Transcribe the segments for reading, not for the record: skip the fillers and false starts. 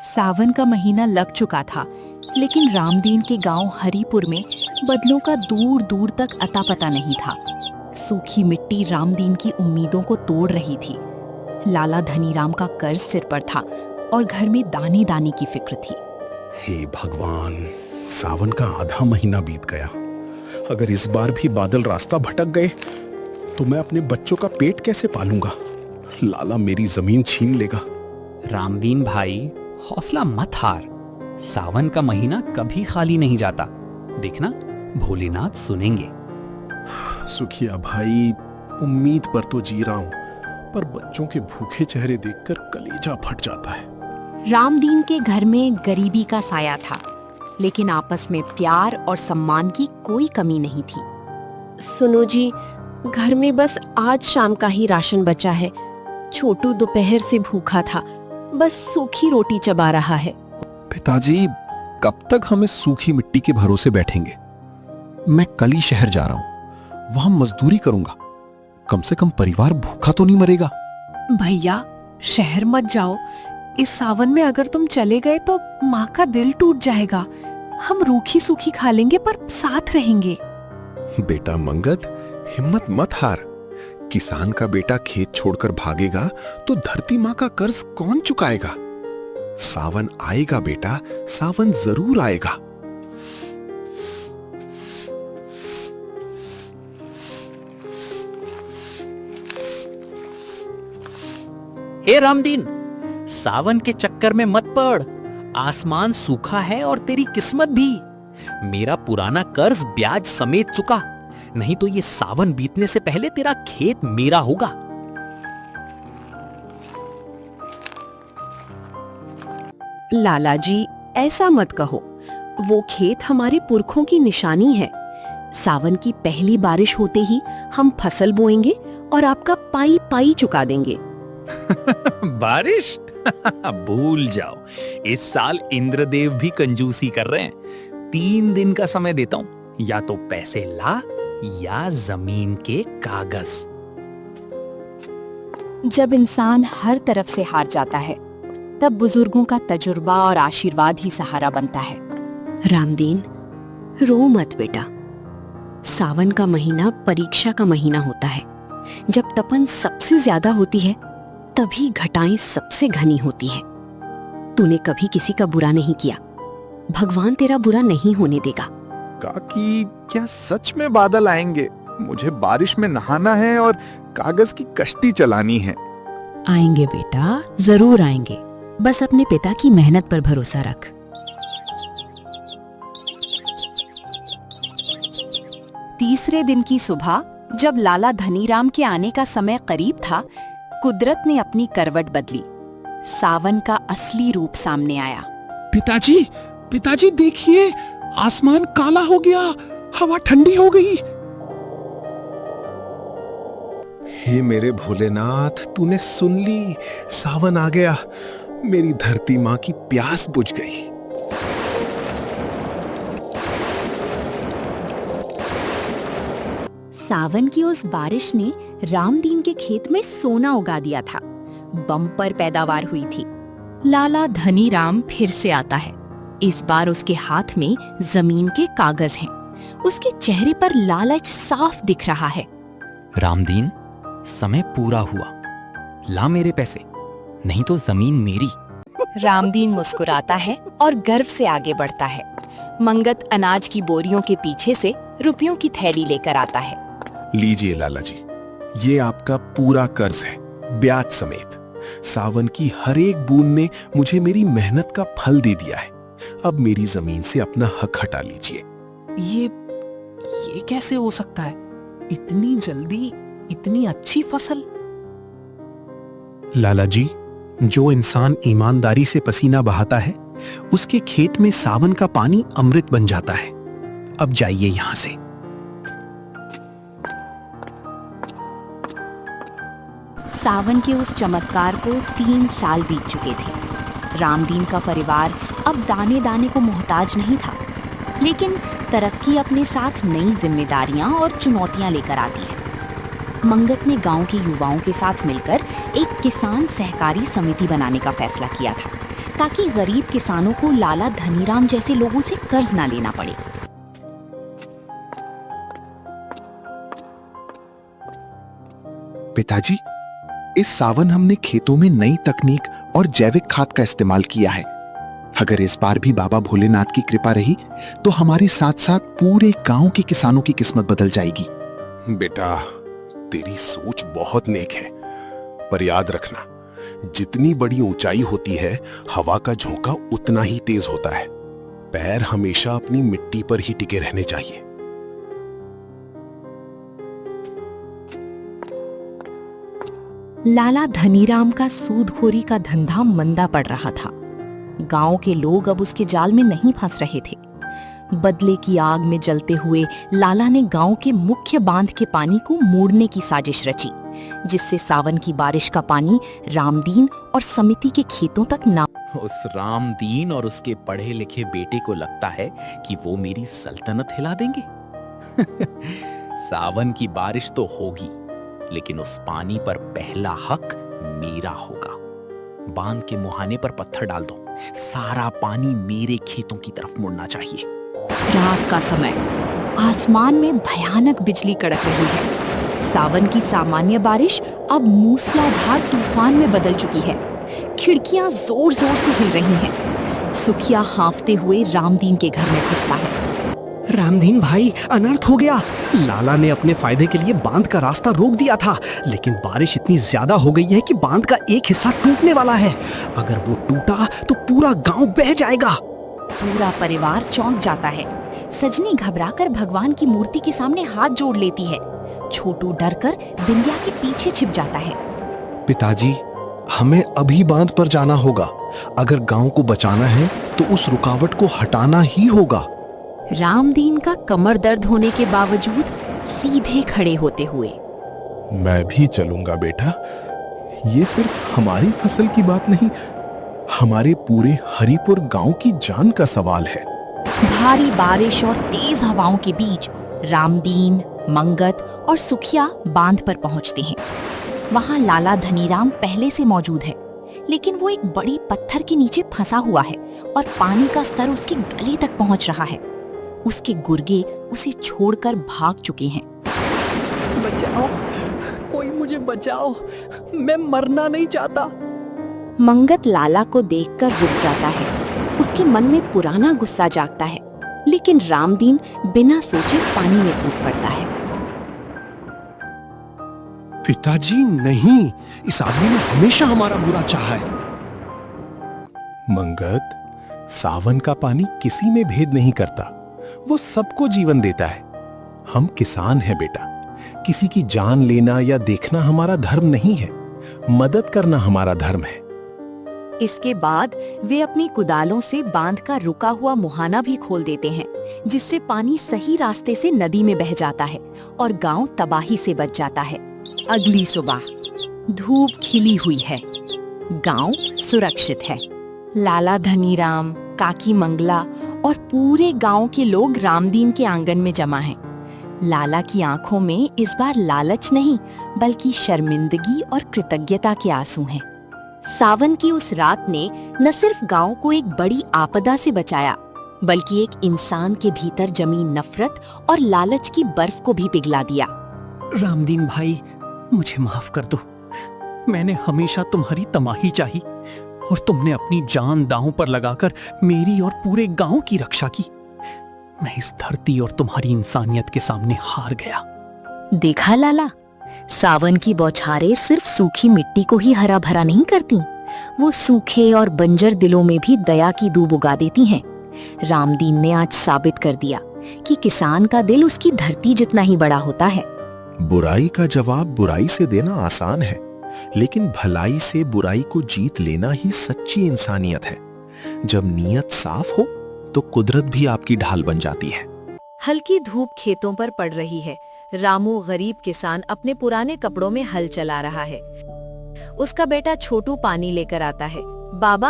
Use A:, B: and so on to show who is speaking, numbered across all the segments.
A: सावन का महीना लग चुका था, लेकिन रामदीन के गांव हरिपुर में बदलों का दूर दूर तक अता पता नहीं था। सूखी मिट्टी रामदीन की उम्मीदों को तोड़ रही थी। लाला धनीराम का कर्ज सिर पर था और घर में दाने दाने की फिक्र थी।
B: हे भगवान, सावन का आधा महीना बीत गया। अगर इस बार भी बादल रास्ता भटक गए तो मैं अपने बच्चों का पेट कैसे पालूंगा? लाला मेरी जमीन छीन लेगा।
C: रामदीन भाई, हौसला मत हार। सावन का महीना कभी खाली नहीं जाता। देखना, भोलेनाथ सुनेंगे।
B: सुखिया भाई, उम्मीद पर तो जी रहा हूं, पर बच्चों के भूखे चेहरे देखकर कलेजा फट जाता है।
A: रामदीन के घर में गरीबी का साया था, लेकिन आपस में प्यार और सम्मान की कोई कमी नहीं थी।
D: सुनो जी, घर में बस आज शाम का ही राशन बचा है। छोटू दोपहर से भूखा था, बस सूखी रोटी चबा रहा है।
E: पिताजी, कब तक हम इस सूखी मिट्टी के भरोसे बैठेंगे? मैं कल ही शहर जा रहा हूं, वहां मजदूरी करूंगा। कम से कम परिवार भूखा तो नहीं मरेगा।
F: भैया, शहर मत जाओ। इस सावन में अगर तुम चले गए तो माँ का दिल टूट जाएगा। हम रूखी सूखी खा लेंगे पर साथ रहेंगे।
E: बेटा मंगत, हिम्मत मत हार। किसान का बेटा खेत छोड़कर भागेगा तो धरती माँ का कर्ज कौन चुकाएगा? सावन आएगा बेटा, सावन जरूर आएगा।
C: हे रामदीन, सावन के चक्कर में मत पड़। आसमान सूखा है और तेरी किस्मत भी। मेरा पुराना कर्ज ब्याज समेत चुका, नहीं तो ये सावन बीतने से पहले तेरा खेत मेरा होगा।
D: लाला जी, ऐसा मत कहो। वो खेत हमारे पुरखों की निशानी है। सावन की पहली बारिश होते ही हम फसल बोएंगे और आपका पाई पाई चुका देंगे।
C: बारिश? भूल जाओ, इस साल इंद्रदेव भी कंजूसी कर रहे हैं। 3 दिन का समय देता हूं, या तो पैसे ला या जमीन के कागज।
A: जब इंसान हर तरफ से हार जाता है, तब बुजुर्गों का तजुर्बा और आशीर्वाद ही सहारा बनता है।
D: रामदीन, रो मत बेटा। सावन का महीना परीक्षा का महीना होता है। जब तपन सबसे ज्यादा होती है, तभी घटाएं सबसे घनी होती है। तूने कभी किसी का बुरा नहीं किया। भगवान तेरा बुरा नहीं होने देगा।
G: काकी, क्या सच में बादल आएंगे? मुझे बारिश में नहाना है और कागज की कश्ती चलानी है।
H: आएंगे बेटा, जरूर आएंगे। बस अपने पिता की मेहनत पर भरोसा रख।
A: तीसरे दिन की सुबह, जब लाला धनीराम के आने का समय करीब था, कुदरत ने अपनी करवट बदली। सावन का असली रूप सामने आया।
B: पिताजी, पिताजी देखिए, आसमान काला हो गया, हवा ठंडी हो गई। हे मेरे भोलेनाथ, तूने सुन ली, सावन आ गया। मेरी धरती माँ की प्यास बुझ गई।
A: सावन की उस बारिश ने रामदीन के खेत में सोना उगा दिया था। बम्पर पैदावार हुई थी। लाला धनीराम फिर से आता है। इस बार उसके हाथ में जमीन के कागज हैं। उसके चेहरे पर लालच साफ दिख रहा है।
C: रामदीन, समय पूरा हुआ। ला मेरे पैसे, नहीं तो जमीन मेरी।
A: रामदीन मुस्कुराता है और गर्व से आगे बढ़ता है। मंगत अनाज की बोरियों के पीछे से रुपयों की थैली लेकर आता है।
B: लीजिए लाला जी, ये आपका पूरा कर्ज है, ब्याज समेत। सावन की हर एक बूंद ने मुझे मेरी मेहनत का फल दे दिया है। अब मेरी जमीन से अपना हक हटा लीजिए।
F: ये कैसे हो सकता है? इतनी जल्दी इतनी अच्छी फसल?
B: लाला जी, जो इंसान ईमानदारी से पसीना बहाता है, उसके खेत में सावन का पानी अमृत बन जाता है। अब जाइए यहां से।
A: सावन के उस चमत्कार को 3 साल बीत चुके थे। रामदीन का परिवार अब दाने दाने को मोहताज नहीं था, लेकिन तरक्की अपने साथ नई जिम्मेदारियां और चुनौतियां लेकर आती है। मंगत ने गांव के युवाओं के साथ मिलकर एक किसान सहकारी समिति बनाने का फैसला किया था, ताकि गरीब किसानों को लाला धनीराम जैसे लोगों से कर्ज ना लेना पड़े।
E: पिताजी, इस सावन हमने खेतों में नई तकनीक और जैविक खाद का इस्तेमाल किया है। अगर इस बार भी बाबा भोलेनाथ की कृपा रही तो हमारे साथ साथ पूरे गांव के किसानों की किस्मत बदल जाएगी।
B: बेटा, तेरी सोच बहुत नेक है, पर याद रखना, जितनी बड़ी ऊंचाई होती है, हवा का झोंका उतना ही तेज होता है। पैर हमेशा अपनी मिट्टी पर ही टिके रहने चाहिए।
A: लाला धनीराम का सूदखोरी का धंधा मंदा पड़ रहा था। गांव के लोग अब उसके जाल में नहीं फंस रहे थे। बदले की आग में जलते हुए लाला ने गांव के मुख्य बांध के पानी को मोड़ने की साजिश रची, जिससे सावन की बारिश का पानी रामदीन और समिति के खेतों तक ना।
C: उस रामदीन और उसके पढ़े लिखे बेटे को लगता है कि वो मेरी सल्तनत हिला देंगे। सावन की बारिश तो होगी, लेकिन उस पानी पर पहला हक मेरा होगा। बांध के मुहाने पर पत्थर डाल दो, सारा पानी मेरे खेतों की तरफ मुड़ना चाहिए।
A: रात का समय, आसमान में भयानक बिजली कड़क रही है। सावन की सामान्य बारिश अब मूसलाधार तूफान में बदल चुकी है। खिड़कियां जोर जोर से हिल रही हैं। सुखिया हांफते हुए रामदीन के घर में घुसता है।
I: रामदीन भाई, अनर्थ हो गया। लाला ने अपने फायदे के लिए बांध का रास्ता रोक दिया था, लेकिन बारिश इतनी ज्यादा हो गई है कि बांध का एक हिस्सा टूटने वाला है। अगर वो टूटा तो पूरा गांव बह जाएगा।
A: पूरा परिवार चौंक जाता है। सजनी घबराकर भगवान की मूर्ति के सामने हाथ जोड़ लेती है। छोटू डरकर बिंदिया के पीछे छिप जाता है।
E: पिताजी, हमें अभी बांध पर जाना होगा। अगर गांव को बचाना है तो उस रुकावट को हटाना ही होगा।
A: रामदीन का कमर दर्द होने के बावजूद सीधे खड़े होते हुए,
B: मैं भी चलूंगा बेटा। ये सिर्फ हमारी फसल की बात नहीं, हमारे पूरे हरिपुर गांव की जान का सवाल है।
A: भारी बारिश और तेज हवाओं के बीच रामदीन, मंगत और सुखिया बांध पर पहुंचते हैं। वहां लाला धनीराम पहले से मौजूद है, लेकिन वो एक बड़ी पत्थर के नीचे फंसा हुआ है और पानी का स्तर उसके गले तक पहुंच रहा है। उसके गुर्गे उसे छोड़कर भाग चुके हैं।
C: बचाओ, कोई मुझे बचाओ, मैं मरना नहीं चाहता।
A: मंगत लाला को देखकर रुक जाता है। उसके मन में पुराना गुस्सा जागता है, लेकिन रामदीन बिना सोचे पानी में कूद पड़ता है।
I: पिताजी नहीं, इस आदमी ने हमेशा हमारा बुरा चाहा है।
B: मंगत, सावन का पानी किसी में भेद नहीं करता, वो सबको जीवन देता है। हम किसान हैं बेटा, किसी की जान लेना या देखना हमारा धर्म नहीं है, मदद करना हमारा धर्म है।
A: इसके बाद वे अपनी कुदालों से बांध का रुका हुआ मुहाना भी खोल देते हैं, जिससे पानी सही रास्ते से नदी में बह जाता है और गांव तबाही से बच जाता है। अगली सुबह धूप खिली हुई है, गांव सुरक्षित है। लाला धनीराम, काकी मंगला और पूरे गांव के लोग रामदीन के आंगन में जमा हैं। लाला की आंखों में इस बार लालच नहीं, बल्कि शर्मिंदगी और कृतज्ञता के आंसू हैं। सावन की उस रात ने न सिर्फ गांव को एक बड़ी आपदा से बचाया, बल्कि एक इंसान के भीतर जमी नफरत और लालच की बर्फ को भी पिघला दिया।
C: रामदीन भाई, मुझे माफ कर दो। मैंने हमेशा तुम्हारी तमाही चाही और तुमने अपनी जान दांव पर लगाकर मेरी और पूरे गांव की रक्षा की। मैं इस धरती और तुम्हारी इंसानियत के सामने हार गया।
A: देखा लाला, सावन की बौछारें सिर्फ सूखी मिट्टी को ही हरा भरा नहीं करती, वो सूखे और बंजर दिलों में भी दया की दूब उगा देती हैं। रामदीन ने आज साबित कर दिया कि किसान का दिल उसकी धरती जितना ही बड़ा होता है।
B: बुराई का जवाब बुराई से देना आसान है, लेकिन भलाई से बुराई को जीत लेना ही सच्ची इंसानियत है। जब नीयत साफ हो तो कुदरत भी आपकी ढाल बन जाती है।
A: हल्की धूप खेतों पर पड़ रही है। रामू गरीब किसान अपने पुराने कपड़ों में हल चला रहा है। उसका बेटा छोटू पानी लेकर आता है। बाबा,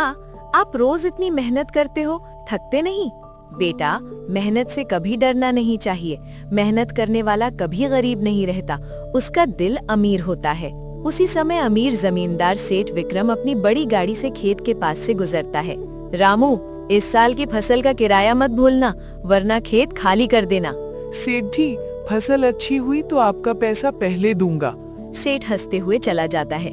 A: आप रोज इतनी मेहनत करते हो, थकते नहीं? बेटा, मेहनत से कभी डरना नहीं चाहिए। मेहनत करने वाला कभी गरीब नहीं रहता, उसका दिल अमीर होता है। उसी समय अमीर जमींदार सेठ विक्रम अपनी बड़ी गाड़ी से खेत के पास से गुजरता है। रामू, इस साल की फसल का किराया मत भूलना, वरना खेत खाली कर देना।
J: सेठ जी, फसल अच्छी हुई तो आपका पैसा पहले दूंगा।
A: सेठ हंसते हुए चला जाता है।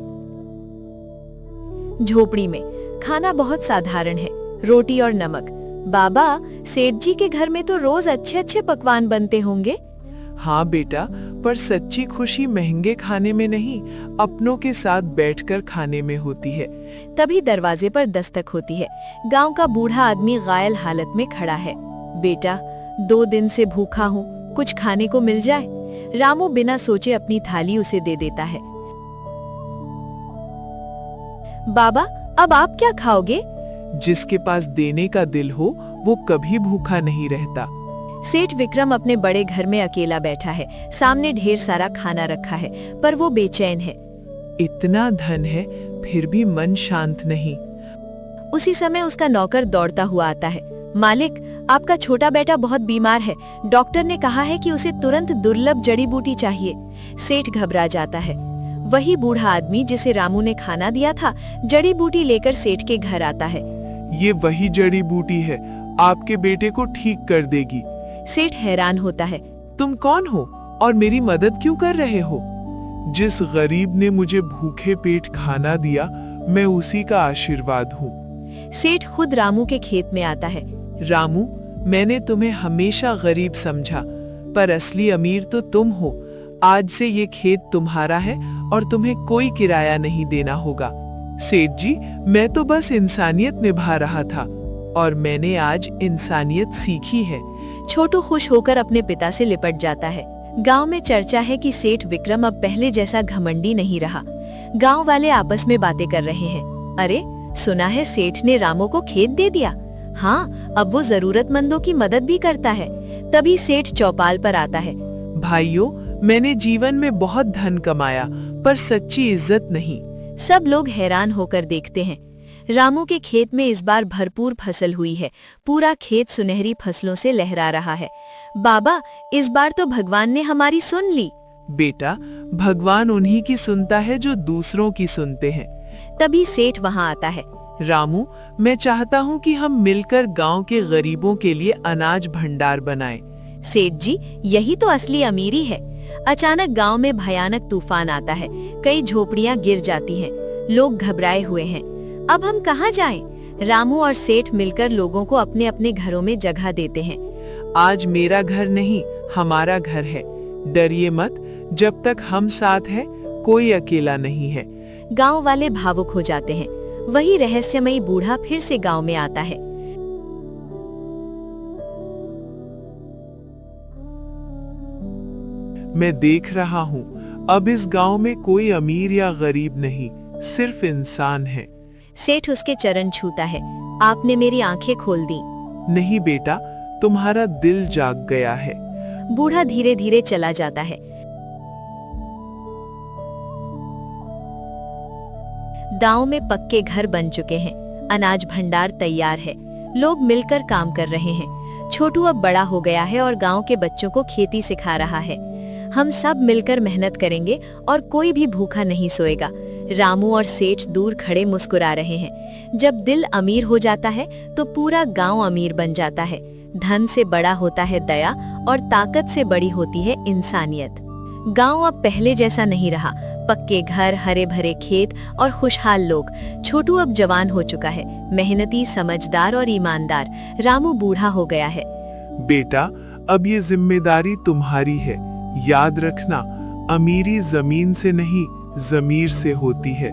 A: झोपड़ी में खाना बहुत साधारण है, रोटी और नमक। बाबा, सेठ जी के घर में तो रोज अच्छे अच्छे पकवान बनते होंगे।
J: हाँ बेटा, पर सच्ची खुशी महंगे खाने में नहीं, अपनों के साथ बैठकर खाने में होती है।
A: तभी दरवाजे पर दस्तक होती है। गांव का बूढ़ा आदमी घायल हालत में खड़ा है। बेटा, 2 दिन से भूखा हूँ, कुछ खाने को मिल जाए। रामू बिना सोचे अपनी थाली उसे दे देता है। बाबा, अब आप क्या खाओगे?
J: जिसके पास देने का दिल हो वो कभी भूखा नहीं रहता।
A: सेठ विक्रम अपने बड़े घर में अकेला बैठा है। सामने ढेर सारा खाना रखा है, पर वो बेचैन है।
J: इतना धन है फिर भी मन शांत नहीं।
A: उसी समय उसका नौकर दौड़ता हुआ आता है। मालिक, आपका छोटा बेटा बहुत बीमार है। डॉक्टर ने कहा है कि उसे तुरंत दुर्लभ जड़ी बूटी चाहिए। सेठ घबरा जाता है। वही बूढ़ा आदमी जिसे रामू ने खाना दिया था, जड़ी बूटी लेकर सेठ के घर आता है।
J: ये वही जड़ी बूटी है, आपके बेटे को ठीक कर देगी।
A: सेठ हैरान होता है।
J: तुम कौन हो और मेरी मदद क्यों कर रहे हो? जिस गरीब ने मुझे भूखे पेट खाना दिया, मैं उसी का आशीर्वाद हूँ।
A: सेठ खुद रामू के खेत में आता है।
J: रामू, मैंने तुम्हें हमेशा गरीब समझा, पर असली अमीर तो तुम हो। आज से ये खेत तुम्हारा है और तुम्हें कोई किराया नहीं देना होगा। सेठ जी, मैं तो बस इंसानियत निभा रहा था और मैंने आज इंसानियत सीखी है।
A: छोटू खुश होकर अपने पिता से लिपट जाता है। गांव में चर्चा है कि सेठ विक्रम अब पहले जैसा घमंडी नहीं रहा। गांव वाले आपस में बातें कर रहे हैं। अरे, सुना है सेठ ने रामू को खेत दे दिया। हाँ, अब वो जरूरतमंदों की मदद भी करता है। तभी सेठ चौपाल पर आता है।
J: भाइयों, मैंने जीवन में बहुत धन कमाया, पर सच्ची इज्जत नहीं।
A: सब लोग हैरान होकर देखते हैं। रामू के खेत में इस बार भरपूर फसल हुई है। पूरा खेत सुनहरी फसलों से लहरा रहा है। बाबा, इस बार तो भगवान ने हमारी सुन ली।
J: बेटा, भगवान उन्हीं की सुनता है जो दूसरों की सुनते हैं।
A: तभी सेठ वहाँ आता है।
J: रामू, मैं चाहता हूँ कि हम मिलकर गांव के गरीबों के लिए अनाज भंडार बनाएं।
A: सेठ जी, यही तो असली अमीरी है। अचानक गांव में भयानक तूफान आता है। कई झोपड़ियां गिर जाती हैं। लोग घबराए हुए हैं। अब हम कहाँ जाएं? रामू और सेठ मिलकर लोगों को अपने अपने घरों में जगह देते हैं।
J: आज मेरा घर नहीं, हमारा घर है। डरिए मत, जब तक हम साथ हैं, कोई अकेला नहीं है।
A: गांव वाले भावुक हो जाते हैं। वही रहस्यमयी बूढ़ा फिर से गांव में आता है।
J: मैं देख रहा हूँ, अब इस गांव में कोई अमीर या गरीब नहीं, सिर्फ इंसान है।
A: सेठ उसके चरण छूता है। आपने मेरी आंखें खोल दी।
J: नहीं बेटा, तुम्हारा दिल जाग गया है।
A: बूढ़ा धीरे धीरे चला जाता है। गांव में पक्के घर बन चुके हैं। अनाज भंडार तैयार है। लोग मिलकर काम कर रहे हैं। छोटू अब बड़ा हो गया है और गांव के बच्चों को खेती सिखा रहा है। हम सब मिलकर मेहनत करेंगे और कोई भी भूखा नहीं सोएगा। रामू और सेठ दूर खड़े मुस्कुरा रहे हैं। जब दिल अमीर हो जाता है तो पूरा गांव अमीर बन जाता है। धन से बड़ा होता है दया और ताकत से बड़ी होती है इंसानियत। गांव अब पहले जैसा नहीं रहा। पक्के घर, हरे भरे खेत और खुशहाल लोग। छोटू अब जवान हो चुका है, मेहनती, समझदार और ईमानदार। रामू बूढ़ा हो गया है।
J: बेटा, अब ये जिम्मेदारी तुम्हारी है। याद रखना, अमीरी जमीन से नहीं, जमीर से होती है।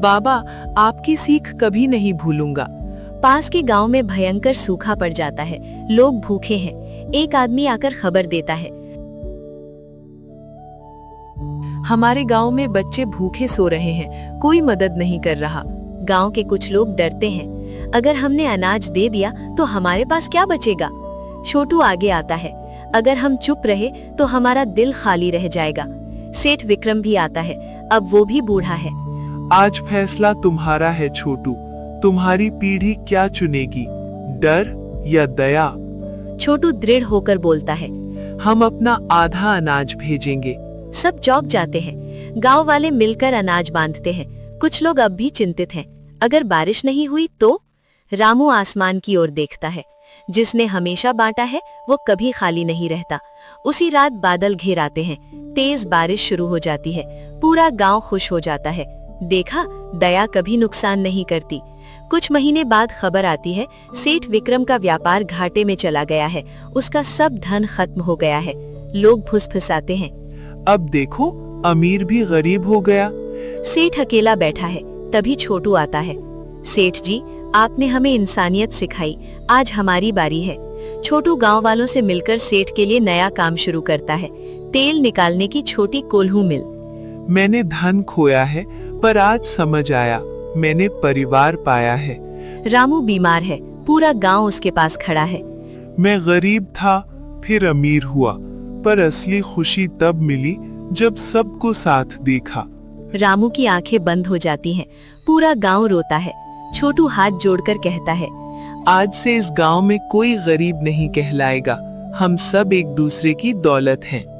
J: बाबा, आपकी सीख कभी नहीं भूलूंगा।
A: पास के गांव में भयंकर सूखा पड़ जाता है। लोग भूखे हैं। एक आदमी आकर खबर देता है।
F: हमारे गांव में बच्चे भूखे सो रहे हैं, कोई मदद नहीं कर रहा।
A: गांव के कुछ लोग डरते हैं। अगर हमने अनाज दे दिया तो हमारे पास क्या बचेगा? छोटू आगे आता है। अगर हम चुप रहे तो हमारा दिल खाली रह जाएगा। सेठ विक्रम भी आता है। अब वो भी बूढ़ा है।
J: आज फैसला तुम्हारा है छोटू। तुम्हारी पीढ़ी क्या चुनेगी, डर या दया?
A: छोटू दृढ़ होकर बोलता है।
J: हम अपना आधा अनाज भेजेंगे।
D: सब चौंक जाते हैं। गांव वाले मिलकर अनाज बांधते हैं। कुछ लोग अब भी चिंतित हैं, अगर बारिश नहीं हुई तो? रामू आसमान की ओर देखता है। जिसने हमेशा बांटा है वो कभी खाली नहीं रहता। उसी रात बादल घेर आते हैं, तेज बारिश शुरू हो जाती है। पूरा गांव खुश हो जाता है। देखा, दया कभी नुकसान नहीं करती। कुछ महीने बाद खबर आती है, सेठ विक्रम का व्यापार घाटे में चला गया है। उसका सब धन खत्म हो गया है। लोग फुसफुसाते हैं,
J: अब देखो अमीर भी गरीब हो गया।
D: सेठ अकेला बैठा है। तभी छोटू आता है। सेठ जी, आपने हमें इंसानियत सिखाई, आज हमारी बारी है। छोटू गांव वालों से मिलकर सेठ के लिए नया काम शुरू करता है, तेल निकालने की छोटी कोल्हू मिल।
J: मैंने धन खोया है, पर आज समझ आया, मैंने परिवार पाया है।
D: रामू बीमार है, पूरा गांव उसके पास खड़ा है।
J: मैं गरीब था, फिर अमीर हुआ, पर असली खुशी तब मिली जब सबको साथ देखा।
D: रामू की आंखें बंद हो जाती हैं। पूरा गांव रोता है। छोटू हाथ जोड़कर कहता है,
J: आज से इस गांव में कोई गरीब नहीं कहलाएगा। हम सब एक दूसरे की दौलत हैं।